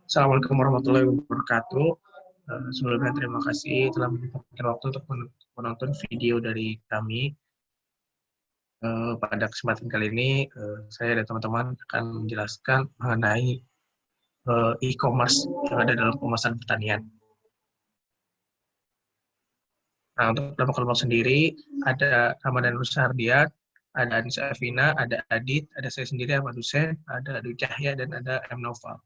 Assalamualaikum warahmatullahi wabarakatuh. Sebelumnya terima kasih telah menyempatkan waktu untuk menonton video dari kami. Pada kesempatan kali ini, saya dan teman-teman akan menjelaskan mengenai e-commerce yang ada dalam pemasaran pertanian. Nah, untuk nama kelompok sendiri, ada Ramadan Rusardiat, ada Anissa Evina, ada Adit, ada saya sendiri, Ahmad Hussein, ada Adu Cahya, dan ada M. Noval.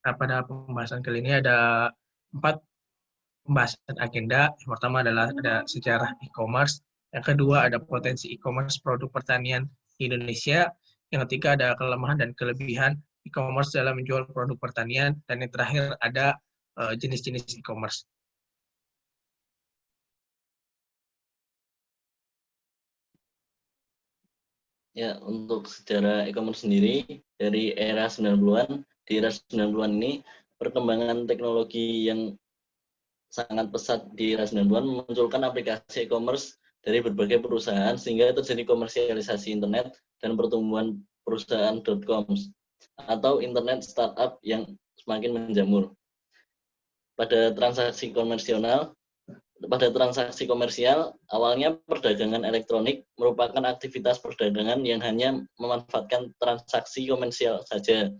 Nah, pada pembahasan kali ini ada 4 pembahasan agenda. Yang pertama adalah ada sejarah e-commerce, yang kedua ada potensi e-commerce produk pertanian di Indonesia, yang ketiga ada kelemahan dan kelebihan e-commerce dalam menjual produk pertanian, dan yang terakhir ada jenis-jenis e-commerce. Ya, untuk sejarah e-commerce sendiri, dari era 90-an, di era 90-an ini, perkembangan teknologi yang sangat pesat di era 90-an memunculkan aplikasi e-commerce dari berbagai perusahaan, sehingga terjadi komersialisasi internet dan pertumbuhan perusahaan .coms atau internet startup yang semakin menjamur. Pada transaksi komersial, awalnya perdagangan elektronik merupakan aktivitas perdagangan yang hanya memanfaatkan transaksi komersial saja.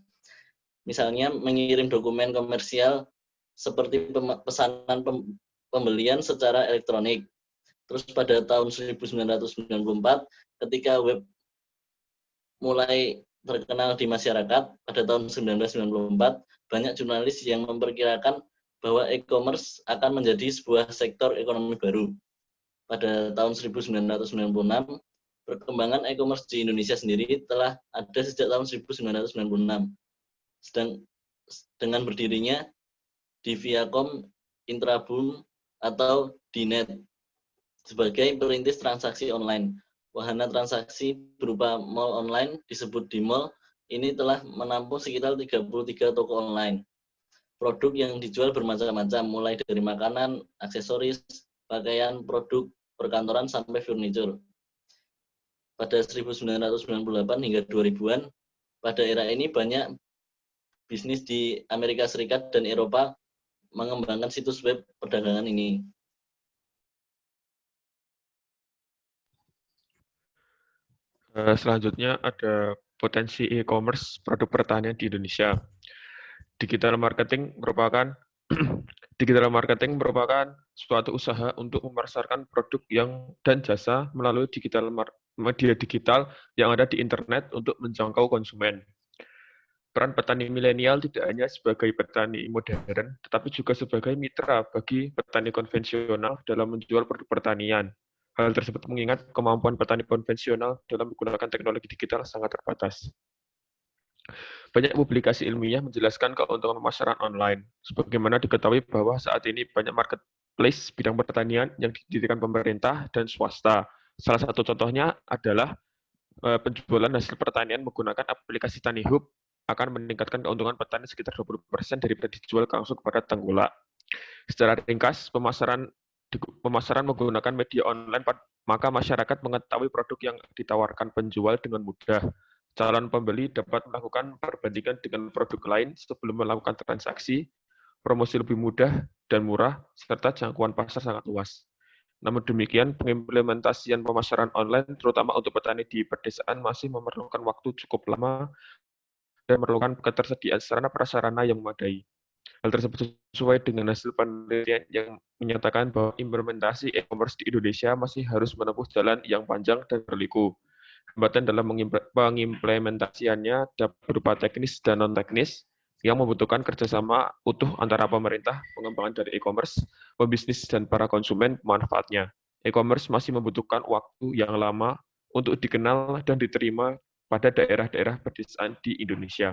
Misalnya mengirim dokumen komersial seperti pesanan pembelian secara elektronik. Terus pada tahun 1994, ketika web mulai terkenal di masyarakat, pada tahun 1994, banyak jurnalis yang memperkirakan bahwa e-commerce akan menjadi sebuah sektor ekonomi baru. Pada tahun 1996, perkembangan e-commerce di Indonesia sendiri telah ada sejak tahun 1996. Dengan berdirinya di Viacom, Intrabun, atau Dinet sebagai perintis transaksi online. Wahana transaksi berupa mall online disebut di mall ini telah menampung sekitar 33 toko online. Produk yang dijual bermacam-macam, mulai dari makanan, aksesoris, pakaian, produk perkantoran, sampai furniture. Pada 1998 hingga 2000-an, pada era ini banyak bisnis di Amerika Serikat dan Eropa mengembangkan situs web perdagangan ini. Selanjutnya ada potensi e-commerce produk pertanian di Indonesia. Digital marketing merupakan suatu usaha untuk memasarkan produk dan jasa melalui media digital yang ada di internet untuk menjangkau konsumen. Peran petani milenial tidak hanya sebagai petani modern, tetapi juga sebagai mitra bagi petani konvensional dalam menjual produk pertanian. Hal tersebut mengingat kemampuan petani konvensional dalam menggunakan teknologi digital sangat terbatas. Banyak publikasi ilmiah menjelaskan keuntungan pemasaran online. Sebagaimana diketahui bahwa saat ini banyak marketplace bidang pertanian yang didirikan pemerintah dan swasta. Salah satu contohnya adalah penjualan hasil pertanian menggunakan aplikasi TaniHub akan meningkatkan keuntungan petani sekitar 20% daripada dijual langsung kepada tengkulak. Secara ringkas, pemasaran menggunakan media online, maka masyarakat mengetahui produk yang ditawarkan penjual dengan mudah. Calon pembeli dapat melakukan perbandingan dengan produk lain sebelum melakukan transaksi, promosi lebih mudah dan murah, serta jangkauan pasar sangat luas. Namun demikian, pengimplementasian pemasaran online, terutama untuk petani di pedesaan, masih memerlukan waktu cukup lama dan memerlukan ketersediaan sarana prasarana yang memadai. Hal tersebut sesuai dengan hasil penelitian yang menyatakan bahwa implementasi e-commerce di Indonesia masih harus menempuh jalan yang panjang dan berliku. Hambatan dalam pengimplementasiannya dapat berupa teknis dan non-teknis yang membutuhkan kerjasama utuh antara pemerintah, pengembangan dari e-commerce, pebisnis, dan para konsumen pemanfaatnya. E-commerce masih membutuhkan waktu yang lama untuk dikenal dan diterima pada daerah-daerah pedesaan di Indonesia.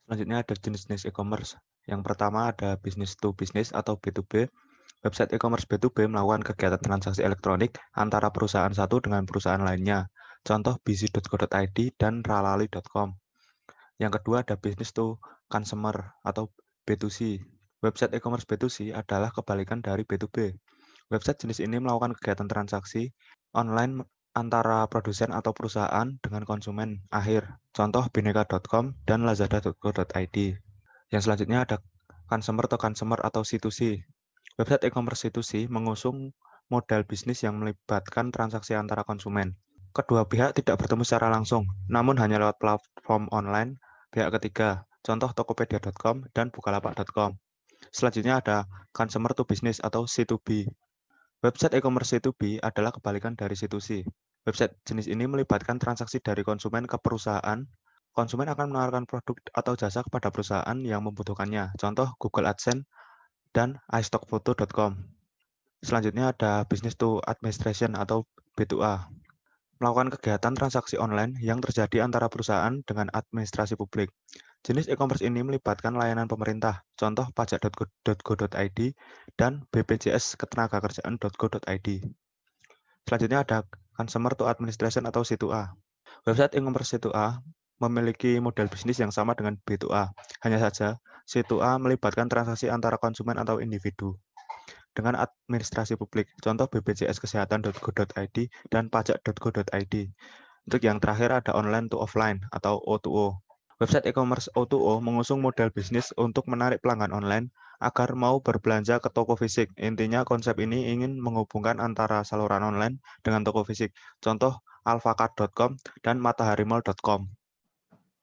Selanjutnya ada jenis-jenis e-commerce. Yang pertama ada business to business atau B2B. Website e-commerce B2B melakukan kegiatan transaksi elektronik antara perusahaan satu dengan perusahaan lainnya. Contoh busy.co.id dan ralali.com. Yang kedua ada business to consumer atau B2C. Website e-commerce B2C adalah kebalikan dari B2B. Website jenis ini melakukan kegiatan transaksi online antara produsen atau perusahaan dengan konsumen akhir. Contoh bineka.com dan lazada.co.id. Yang selanjutnya ada consumer to consumer atau C2C. Website e-commerce C2C mengusung model bisnis yang melibatkan transaksi antara konsumen. Kedua pihak tidak bertemu secara langsung, namun hanya lewat platform online pihak ketiga. Contoh tokopedia.com dan bukalapak.com. Selanjutnya ada consumer to business atau C2B. Website e-commerce C2B adalah kebalikan dari C2C. Website jenis ini melibatkan transaksi dari konsumen ke perusahaan. Konsumen akan menawarkan produk atau jasa kepada perusahaan yang membutuhkannya. Contoh Google AdSense dan iStockphoto.com. Selanjutnya ada business to administration atau B2A. Melakukan kegiatan transaksi online yang terjadi antara perusahaan dengan administrasi publik. Jenis e-commerce ini melibatkan layanan pemerintah, contoh pajak.go.id dan BPJS ketenagakerjaan.go.id. Selanjutnya ada consumer to administration atau C2A. Website e-commerce C2A memiliki model bisnis yang sama dengan B2A. Hanya saja, C2A melibatkan transaksi antara konsumen atau individu dengan administrasi publik, contoh BPJS kesehatan.go.id dan pajak.go.id. Untuk yang terakhir ada online to offline atau O2O. Website e-commerce O2O mengusung model bisnis untuk menarik pelanggan online agar mau berbelanja ke toko fisik. Intinya konsep ini ingin menghubungkan antara saluran online dengan toko fisik. Contoh alfacart.com dan mataharimall.com.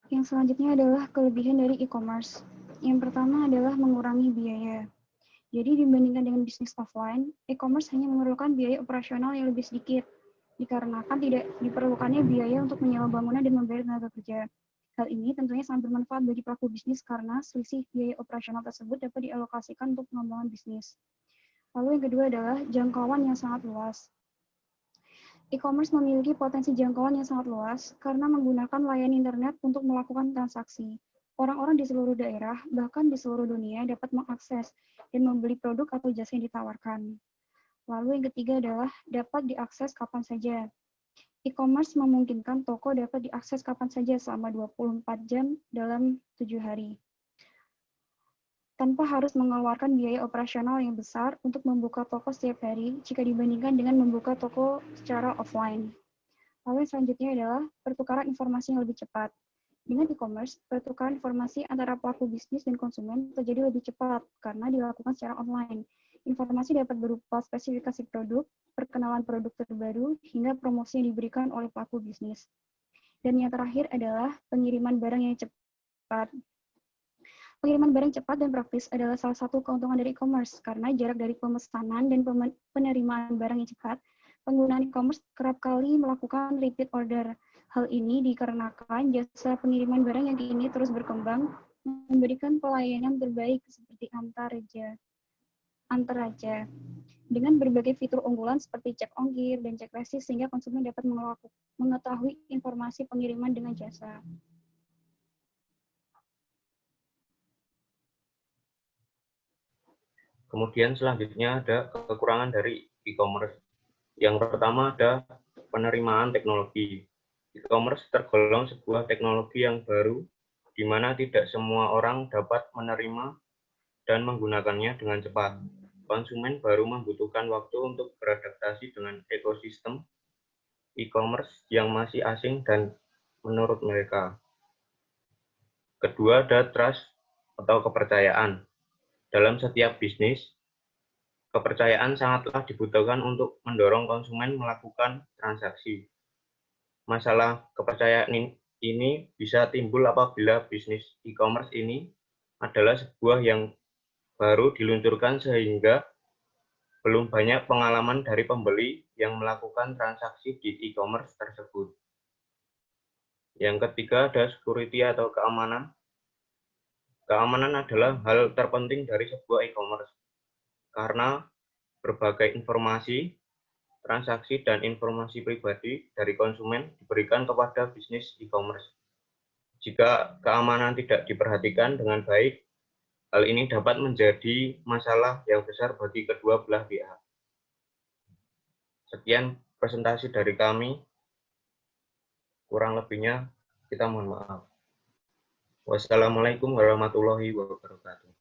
Yang selanjutnya adalah kelebihan dari e-commerce. Yang pertama adalah mengurangi biaya. Jadi dibandingkan dengan bisnis offline, e-commerce hanya memerlukan biaya operasional yang lebih sedikit, dikarenakan tidak diperlukannya biaya untuk menyewa bangunan dan membayar tenaga kerja. Hal ini tentunya sangat bermanfaat bagi pelaku bisnis karena selisih biaya operasional tersebut dapat dialokasikan untuk pengembangan bisnis. Lalu yang kedua adalah jangkauan yang sangat luas. E-commerce memiliki potensi jangkauan yang sangat luas karena menggunakan layanan internet untuk melakukan transaksi. Orang-orang di seluruh daerah, bahkan di seluruh dunia, dapat mengakses dan membeli produk atau jasa yang ditawarkan. Lalu yang ketiga adalah dapat diakses kapan saja. E-commerce memungkinkan toko dapat diakses kapan saja selama 24 jam dalam 7 hari. Tanpa harus mengeluarkan biaya operasional yang besar untuk membuka toko setiap hari jika dibandingkan dengan membuka toko secara offline. Lalu yang selanjutnya adalah pertukaran informasi yang lebih cepat. Dengan e-commerce, pertukaran informasi antara pelaku bisnis dan konsumen terjadi lebih cepat karena dilakukan secara online. Informasi dapat berupa spesifikasi produk, perkenalan produk terbaru, hingga promosi yang diberikan oleh pelaku bisnis. Dan yang terakhir adalah pengiriman barang yang cepat. Pengiriman barang cepat dan praktis adalah salah satu keuntungan dari e-commerce karena jarak dari pemesanan dan penerimaan barang yang cepat, penggunaan e-commerce kerap kali melakukan repeat order. Hal ini dikarenakan jasa pengiriman barang yang kini terus berkembang, memberikan pelayanan terbaik seperti antar raja. Dengan berbagai fitur unggulan seperti cek ongkir dan cek resi sehingga konsumen dapat mengetahui informasi pengiriman dengan jasa. Kemudian selanjutnya ada kekurangan dari e-commerce. Yang pertama ada penerimaan teknologi. E-commerce tergolong sebuah teknologi yang baru, di mana tidak semua orang dapat menerima dan menggunakannya dengan cepat. Konsumen baru membutuhkan waktu untuk beradaptasi dengan ekosistem e-commerce yang masih asing dan menurut mereka. Kedua ada trust atau kepercayaan. Dalam setiap bisnis, kepercayaan sangatlah dibutuhkan untuk mendorong konsumen melakukan transaksi. Masalah kepercayaan ini bisa timbul apabila bisnis e-commerce ini adalah sebuah yang baru diluncurkan sehingga belum banyak pengalaman dari pembeli yang melakukan transaksi di e-commerce tersebut. Yang ketiga ada security atau keamanan. Keamanan adalah hal terpenting dari sebuah e-commerce karena berbagai informasi, transaksi, dan informasi pribadi dari konsumen diberikan kepada bisnis e-commerce. Jika keamanan tidak diperhatikan dengan baik, hal ini dapat menjadi masalah yang besar bagi kedua belah pihak. Sekian presentasi dari kami. Kurang lebihnya kita mohon maaf. Wassalamualaikum warahmatullahi wabarakatuh.